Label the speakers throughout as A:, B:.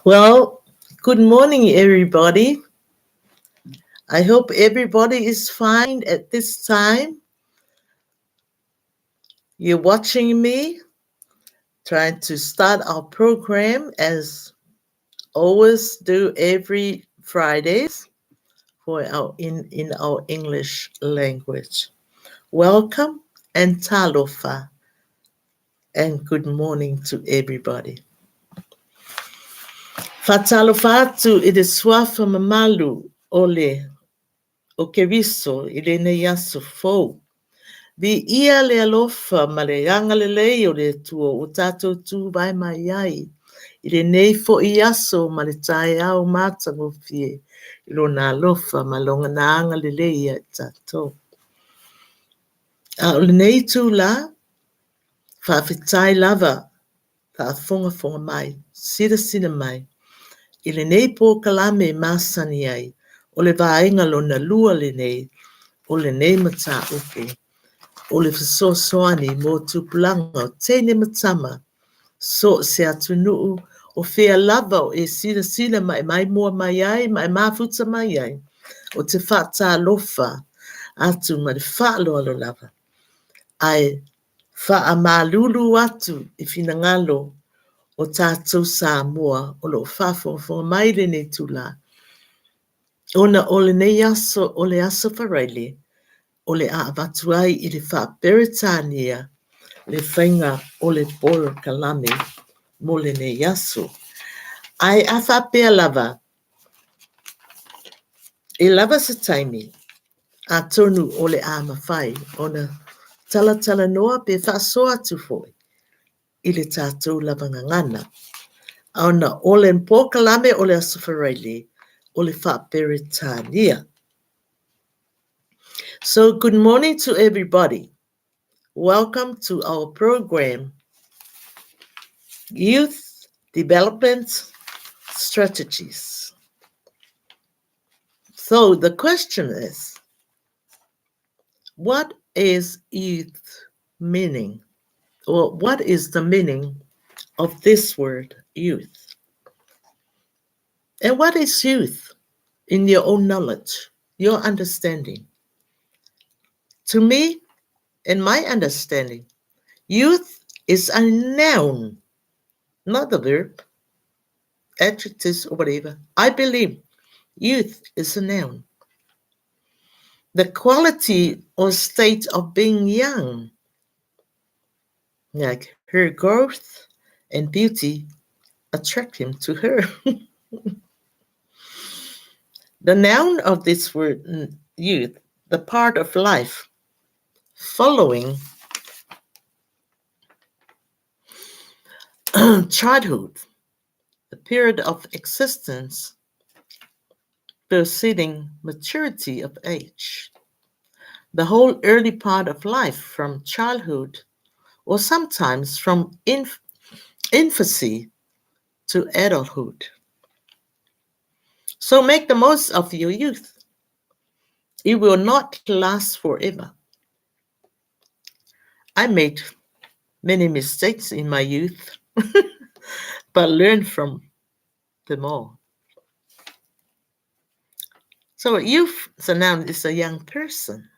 A: Well, good morning, everybody. I hope everybody is fine at this time. You're watching me, trying to start our program as always do every Fridays for in our English language. Welcome and talofa, and good morning to everybody. Fatalofatu it is swafa mamalu ole o ke viso ile ne yaso fo. Vi ia le alofa ma le anga le lei o le tua o tātou tū vai mai ai. I le nei fo i aso ma le tae au mātango fie. I lo nā alofa ma longa nā anga le lei a tātou. A o le nei tū la, whawhitai lava, ka fonga fonga mai, sina mai. I le nei pō kalame māsani ai, o le vāinga lo na lua le nei, o le nei mata upu. O le fesoasoani mo tupulanga o tene matama so se atunuu o fea lava o e sina mai mua mai ai mai mafuta mai ai o te whata lofa atu ma le whaaloalo lava ai wha malulu atu I fina ngalo o tātou Samoa o lo whawhonga mai le ne tula ona o le nei aso o le aso whareile o le a abatuai I le wha Beretania le whainga o le poro kalame mo le ne yaso. Ai a whapea lava, e lava sa taimi, a tonu o le a mawhai, ona tala noa pe whasoa tu foi, I le tātou lava ngangana. Ona o le mpo kalame o le asawhareile, o le wha Beretania. So good morning to everybody. Welcome to our program, Youth Development Strategies. So the question is, what is youth meaning? Or what is the meaning of this word, youth? And what is youth in your own knowledge, your understanding? To me, in my understanding, youth is a noun, not a verb, adjectives or whatever. I believe youth is a noun. The quality or state of being young, like her growth and beauty, attract him to her. The noun of this word, youth, the part of life following childhood, the period of existence preceding maturity of age, the whole early part of life from childhood or sometimes from infancy to adulthood. So make the most of your youth. It will not last forever. I made many mistakes in my youth, but learned from them all. So youth, as a noun, is a young person.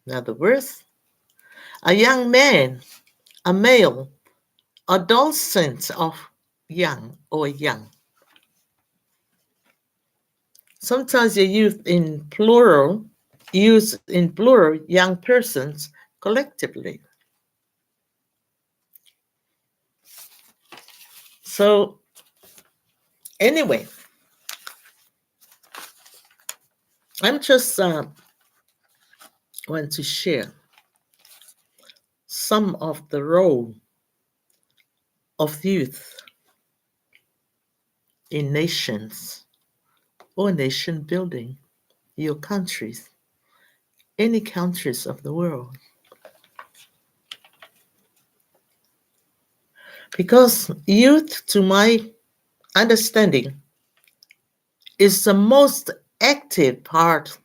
A: In other words, a young man, a male, adolescent of young or young. Sometimes you use in plural, young persons collectively. So anyway, I'm just want to share some of the role of youth in nations or nation building, your countries, any countries of the world. Because youth, to my understanding, is the most active part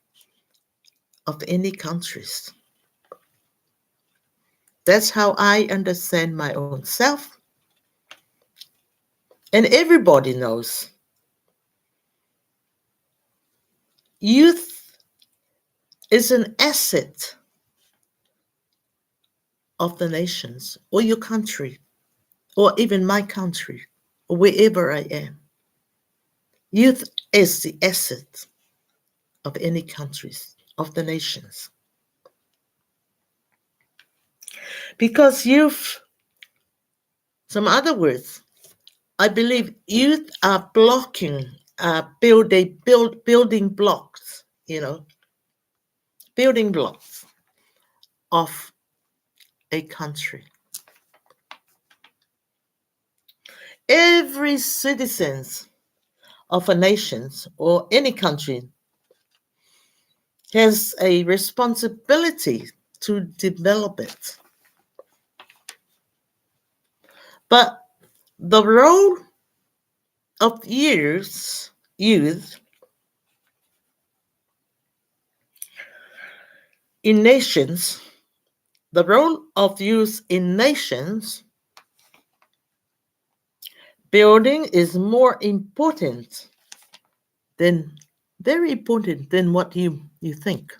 A: of any countries. That's how I understand my own self. And everybody knows youth is an asset of the nations or your country or even my country or wherever I am. Youth is the asset of any countries, of the nations. Because youth, some other words, I believe youth are blocking, building blocks, building blocks of a country. Every citizen of a nation or any country has a responsibility to develop it. But the role of youth in nations, the role of youth in nations building is more important than very important than what you think.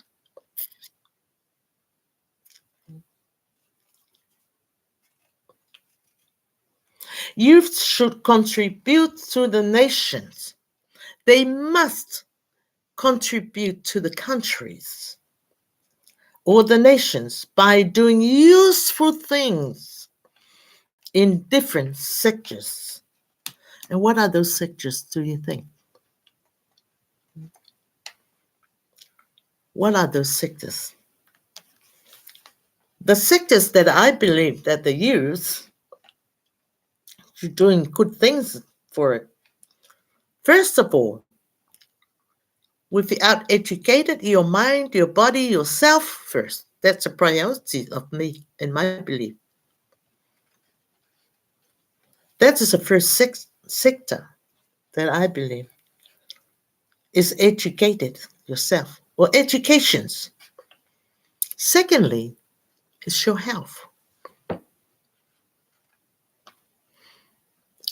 A: Youth should contribute to the nations. They must contribute to the countries or the nations by doing useful things in different sectors. And what are those sectors, do you think? What are those sectors? The sectors that I believe that the youth are doing good things for it. First of all, without educated your mind, your body, yourself first. That's a priority of me and my belief. That is the first sector that I believe is educated yourself or educations. Secondly, is your health.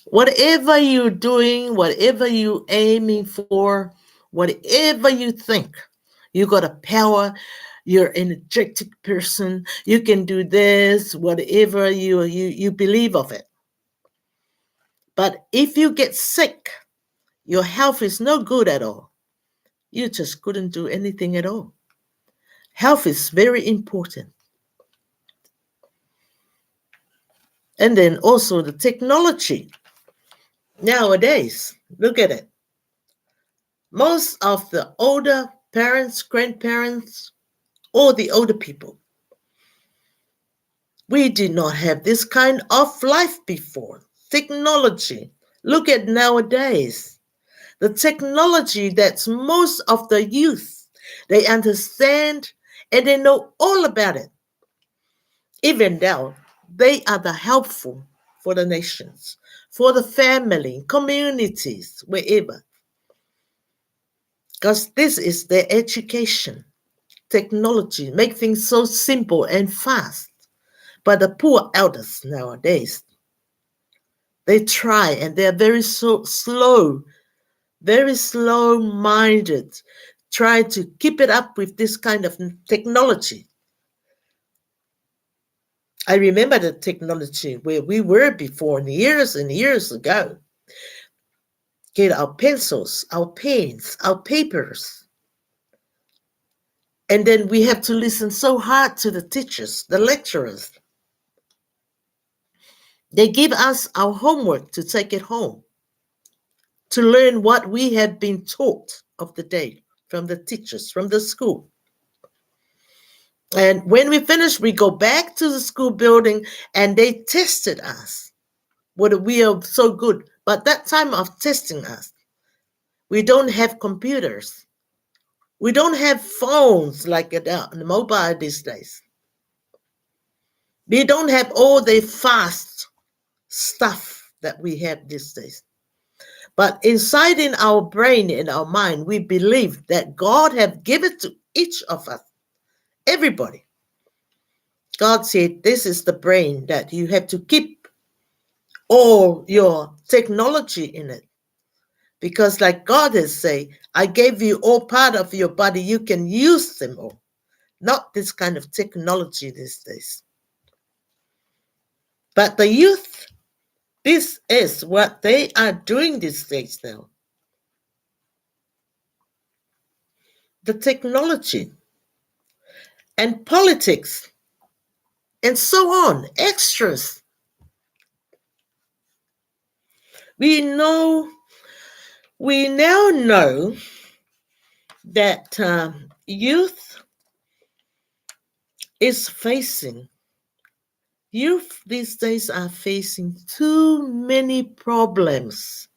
A: Whatever you're doing, whatever you're aiming for, whatever you think, you got a power, you're an energetic person, you can do this, whatever you believe of it. But if you get sick, your health is no good at all. You just couldn't do anything at all. Health is very important. And then also the technology. Nowadays, look at it. Most of the older parents, grandparents, or the older people, we did not have this kind of life before. Technology. Look at nowadays. The technology that's most of the youth, they understand and they know all about it. Even now, they are the helpful for the nations, for the family, communities, wherever. Because this is their education. Technology make things so simple and fast. But the poor elders nowadays, they try and they're very slow, very slow-minded, try to keep it up with this kind of technology. I remember the technology where we were before years and years ago. Get our pencils, our pens, our papers. And then we have to listen so hard to the teachers, the lecturers. They give us our homework to take it home, to learn what we have been taught of the day from the teachers, from the school. And when we finish, we go back to the school building and they tested us. Whether we are so good. But that time of testing us, we don't have computers. We don't have phones like the mobile these days. We don't have all the fast stuff that we have these days. But inside in our brain, in our mind, we believe that God has given to each of us, everybody. God said, this is the brain that you have to keep or your technology in it. Because like God has said, I gave you all part of your body, you can use them all. Not this kind of technology these days. But the youth, this is what they are doing these days now. The technology and politics and so on, extras. We now know that youth these days are facing too many problems.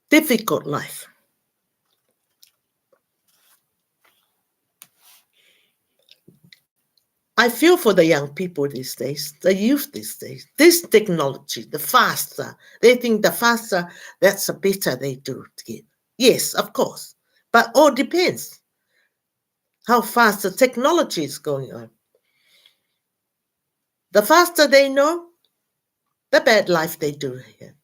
A: Difficult life. I feel for the young people these days, the youth these days. This technology, the faster, they think the faster, that's the better they do it. Yes, of course. But all depends how fast the technology is going on. The faster they know, the bad life they do here.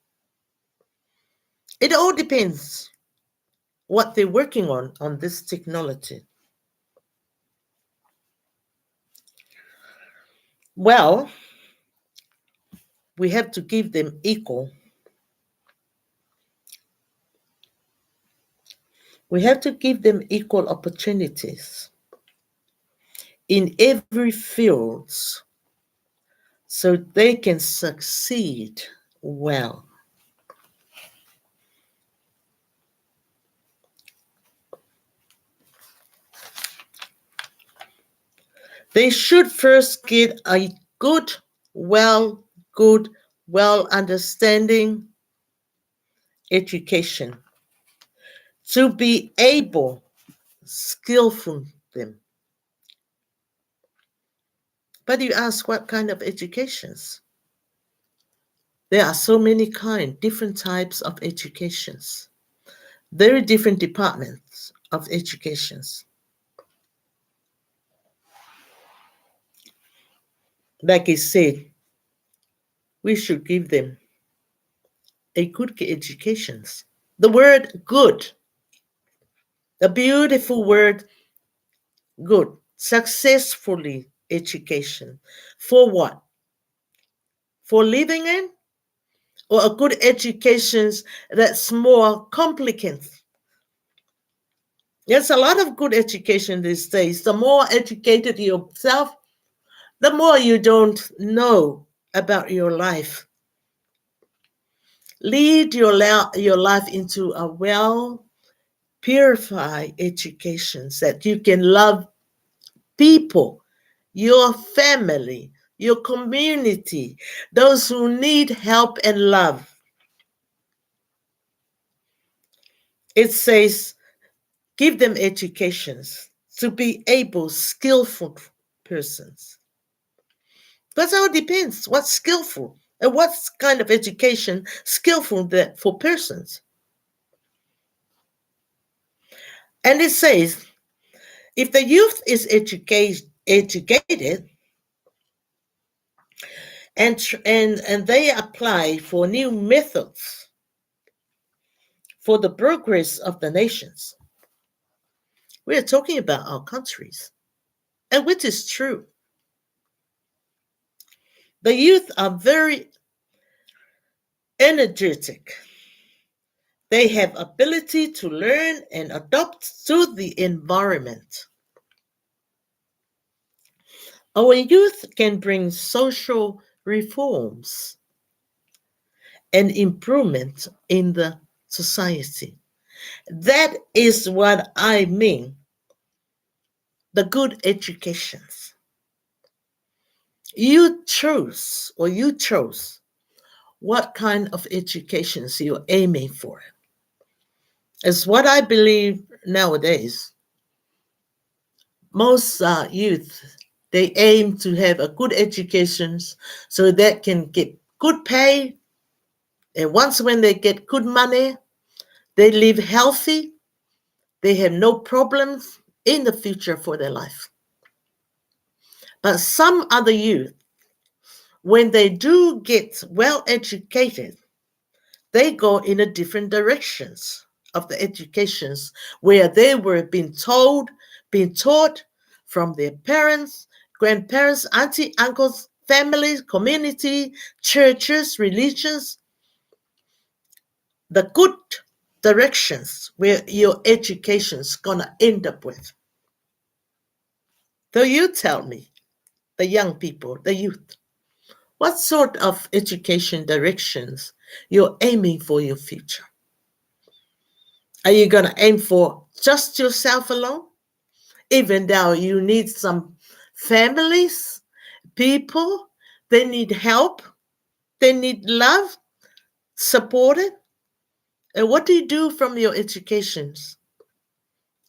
A: It all depends what they're working on this technology. Well, we have to give them equal. We have to give them equal opportunities in every field so they can succeed well. They should first get a well understanding education to be able, skillful them. But you ask what kind of educations? There are so many different types of educations, very different departments of educations. Like I said, we should give them a good education. The word good, the beautiful word good, successfully education. For what? For living in? Or a good education that's more complicated? There's a lot of good education these days. The more educated yourself, the more you don't know about your life. Lead your life into a well purified education that you can love people, your family, your community, those who need help and love. It says, give them educations to be able, skillful persons. But it all depends what's skillful and what kind of education skillful for persons. And it says, if the youth is educated and they apply for new methods for the progress of the nations, we are talking about our countries, and which is true. The youth are very energetic. They have ability to learn and adapt to the environment. Our youth can bring social reforms and improvement in the society. That is what I mean. The good educations. You chose what kind of educations you're aiming for. It's what I believe nowadays. Most youth, they aim to have a good education so that can get good pay. And once when they get good money, they live healthy. They have no problems in the future for their life. But some other youth when they do get well educated, they go in a different directions of the educations where they were being taught from their parents, grandparents, auntie, uncles, families, community, churches, religions, the good directions where your education's gonna end up with. So you tell me, the young people, the youth, what sort of education directions you're aiming for your future? Are you going to aim for just yourself alone? Even though you need some families, people, they need help, they need love, supported. And what do you do from your educations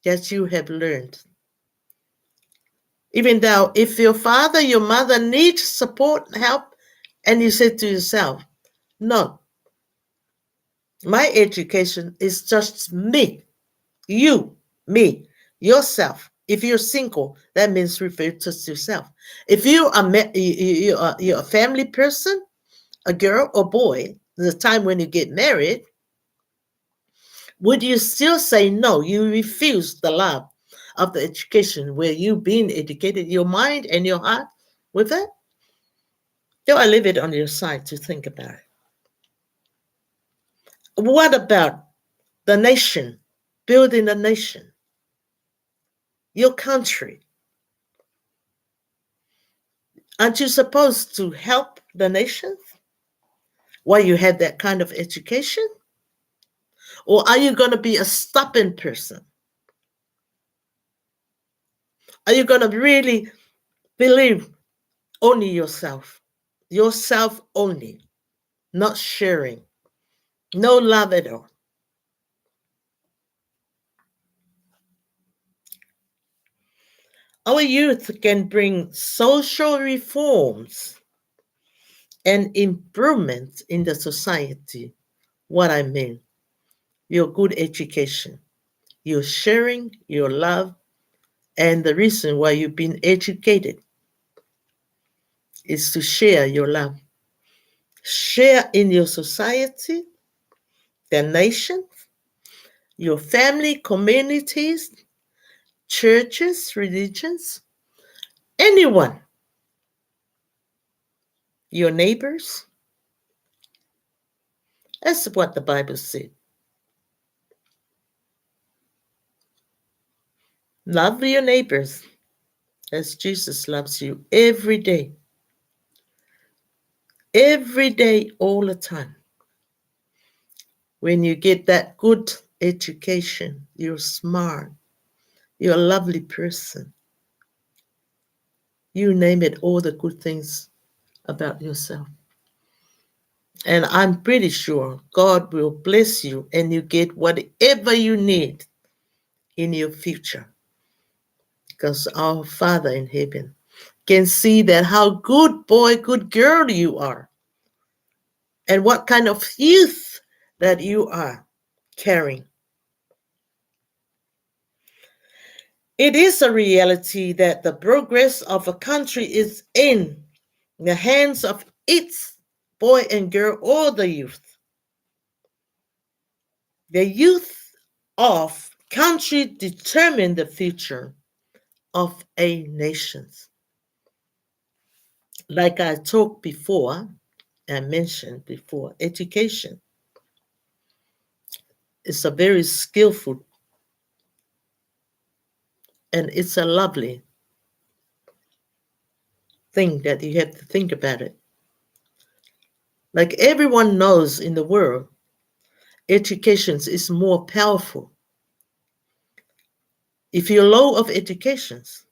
A: that you have learned? Even though if your father, your mother needs support, help, and you say to yourself, no, my education is just me, you, me, yourself. If you're single, that means refer to yourself. If you are you're a family person, a girl or boy, the time when you get married, would you still say no? You refuse the love of the education where you being educated, your mind and your heart with that? So I leave it on your side to think about it. What about the nation, building a nation, your country? Aren't you supposed to help the nation while you have that kind of education? Or are you going to be a stubborn person? Are you going to really believe only yourself? Yourself only, not sharing, no love at all. Our youth can bring social reforms and improvements in the society. What I mean, your good education, your sharing, your love, and the reason why you've been educated is to share your love. Share in your society, the nation, your family, communities, churches, religions, anyone, your neighbors. That's what the Bible said. Love your neighbors as Jesus loves you every day, all the time. When you get that good education, you're smart, you're a lovely person. You name it, all the good things about yourself. And I'm pretty sure God will bless you and you get whatever you need in your future. Because our Father in heaven can see that how good boy, good girl you are. And what kind of youth that you are carrying. It is a reality that the progress of a country is in the hands of its boy and girl or the youth. The youth of country determine the future of a nation. Like I talked before, I mentioned before, education is a very skillful and it's a lovely thing that you have to think about it. Like everyone knows in the world, education is more powerful. If you're low of educations,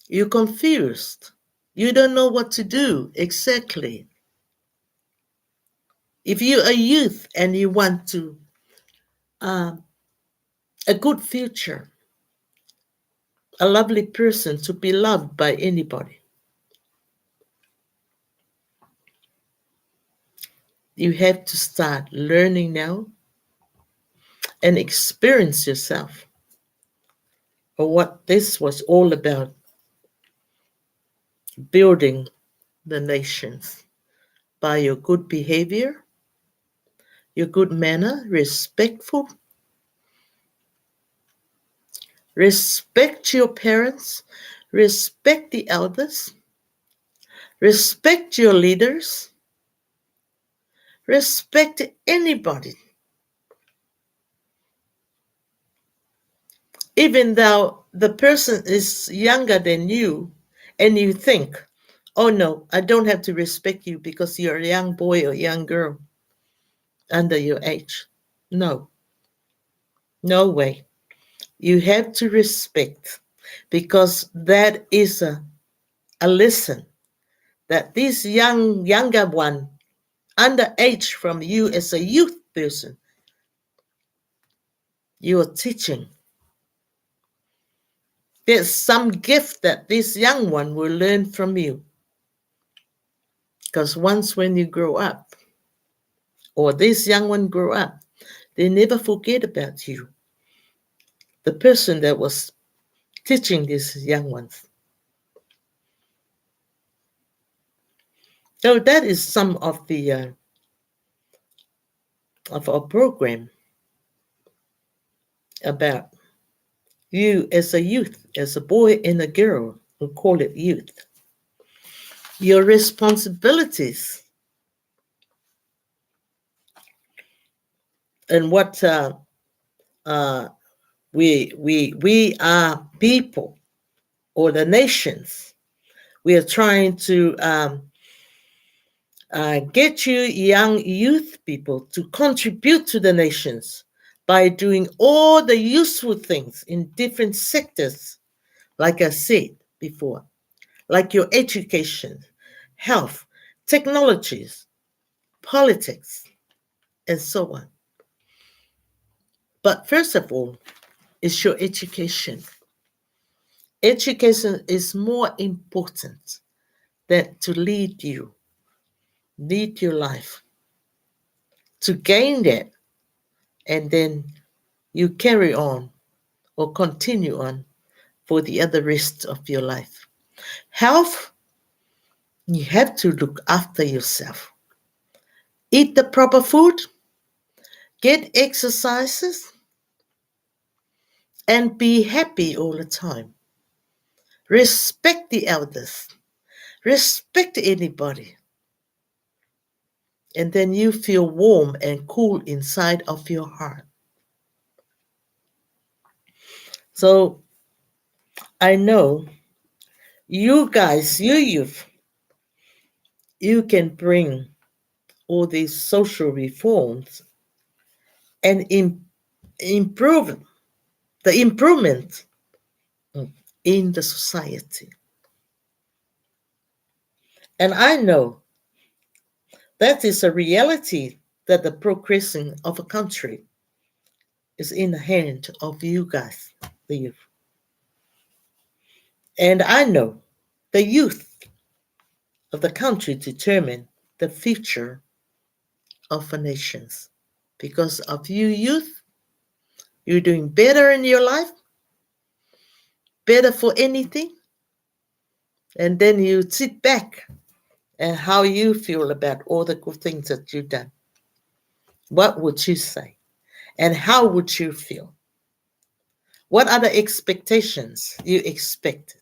A: you're confused. You don't know what to do exactly. If you're a youth and you want to a good future, a lovely person to be loved by anybody, you have to start learning now and experience yourself or what this was all about, building the nations by your good behavior, your good manner, respectful. Respect your parents, respect the elders, respect your leaders, respect anybody. Even though the person is younger than you and you think, oh no, I don't have to respect you because you're a young boy or young girl under your age. No, no way. You have to respect because that is a lesson that this younger one, under age from you as a youth person, you are teaching. There's some gift that this young one will learn from you. Because once when you grow up, or this young one grow up, they never forget about you, the person that was teaching these young ones. So that is some of the of our program about you as a youth, as a boy and a girl, we call it youth. Your responsibilities and what uh, we are people or the nations. We are trying to get you young youth people to contribute to the nations by doing all the useful things in different sectors, like I said before, like your education, health, technologies, politics, and so on. But first of all, is your education. Education is more important than to lead your life, to gain that, and then you carry on or continue on for the other rest of your life. Health, you have to look after yourself. Eat the proper food, get exercises, and be happy all the time. Respect the elders, respect anybody. And then you feel warm and cool inside of your heart. So I know you guys, you youth, you can bring all these social reforms and improve the improvement in the society. And I know that is a reality that the progressing of a country is in the hand of you guys, the youth. And I know the youth of the country determine the future of the nations. Because of you youth, you're doing better in your life, better for anything, and then you sit back and how you feel about all the good things that you've done. What would you say? And how would you feel? What are the expectations you expected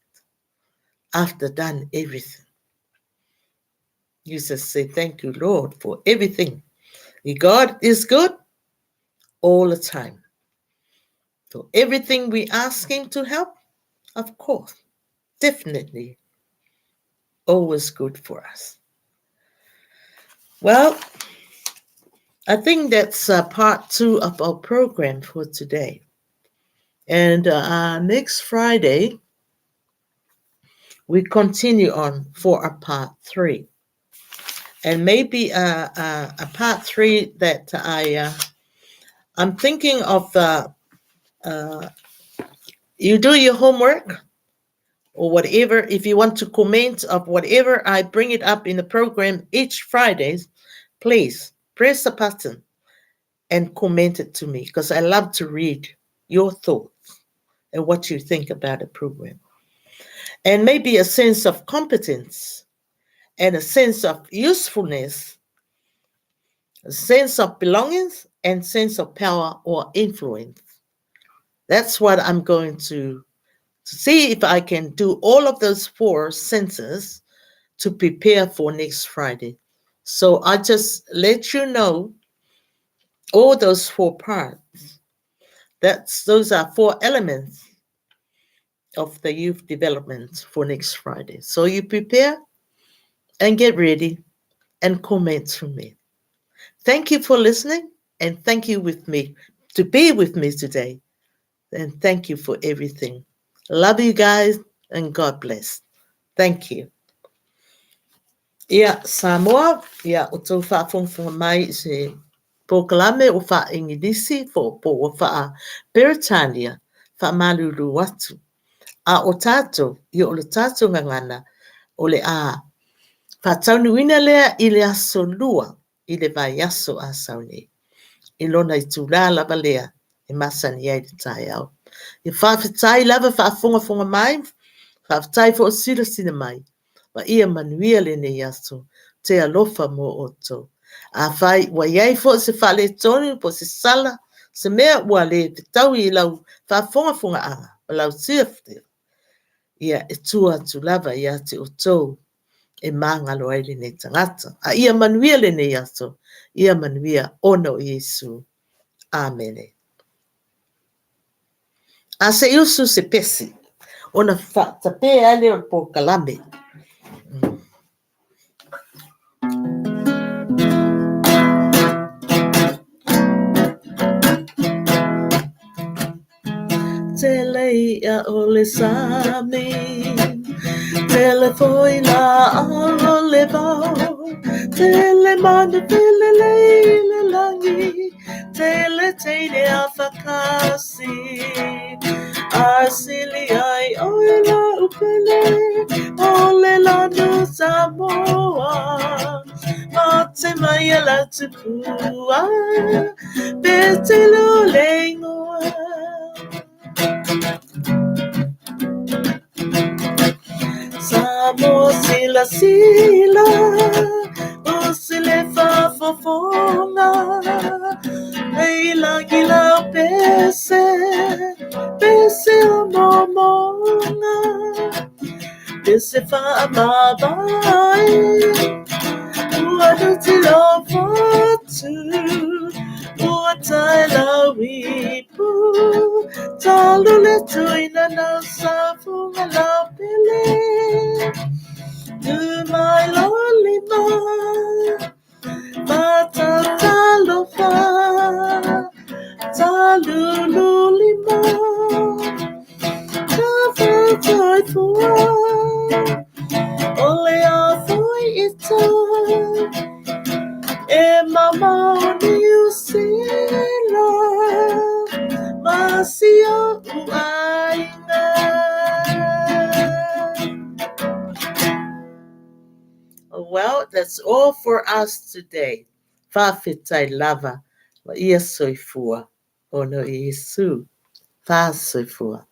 A: after done everything? You just say, thank you, Lord, for everything. God is good all the time. So everything we ask Him to help, of course, definitely, always good for us. Well, I think that's part 2 of our program for today. And next Friday, we continue on for a part 3. And maybe a part 3 that I'm thinking of you do your homework or whatever. If you want to comment of whatever I bring it up in the program each Fridays, please press the button and comment it to me because I love to read your thoughts and what you think about the program. And maybe a sense of competence and a sense of usefulness, a sense of belonging, and sense of power or influence. That's what I'm going to see if I can do all of those 4 senses to prepare for next Friday. So I just let you know all those 4 parts. Those are 4 elements of the youth development for next Friday. So you prepare and get ready and comment to me. Thank you for listening and thank you with me to be with me today. And thank you for everything. Love you guys and God bless. Thank you. Ia Samoa, ia o tau whaafonga mai se pokalame o wha ingidisi fo po o wha Beretania, wha malulu watu. A o tato, i o le tato ngangana, o le a whataunuina lea i le aso lua, i le vai aso a sauni. I lona i tūrā lava lea, e masani ai te tai au. I whawhitai lava whaafonga mai, whawhitai fo o sira sina mai. Ma ia manuia le nei aso, te alofa mo oto. A whai, wa iai fo se whale tonu po se sala, se mea ua le te tau i lau whaafonga anga, o lau sirafte. Ia e tua tu lava ia te oto, e mangalo ai le nei tangata. A ia manuia le nei aso, ia manuia ono Yesu. Amene. A se iusu se pesi, ona whaatape ale o po kalame. Telea o le sami, telefoi la alo le vau, tele manu tele le langi, tele teine a whakasi, asili ai oila upele, o le lanu Samoa, mate mai a la tupua, betelo le ngoa. Samoa sila sila, o sile fafofonga, leila gila pese, pese o momonga, pese fa amabai, uanu tilo fatu, uatai la wipu, talu le tuina na safunga la pele. My lonely man, Matatalofa, Talululima, Tafatai Ole a foi ita, e mama ni usila, Masia uaina. Well, that's all for us today. Whawhitai lava, wa ia soifua, ono i Yesu, wha soifua.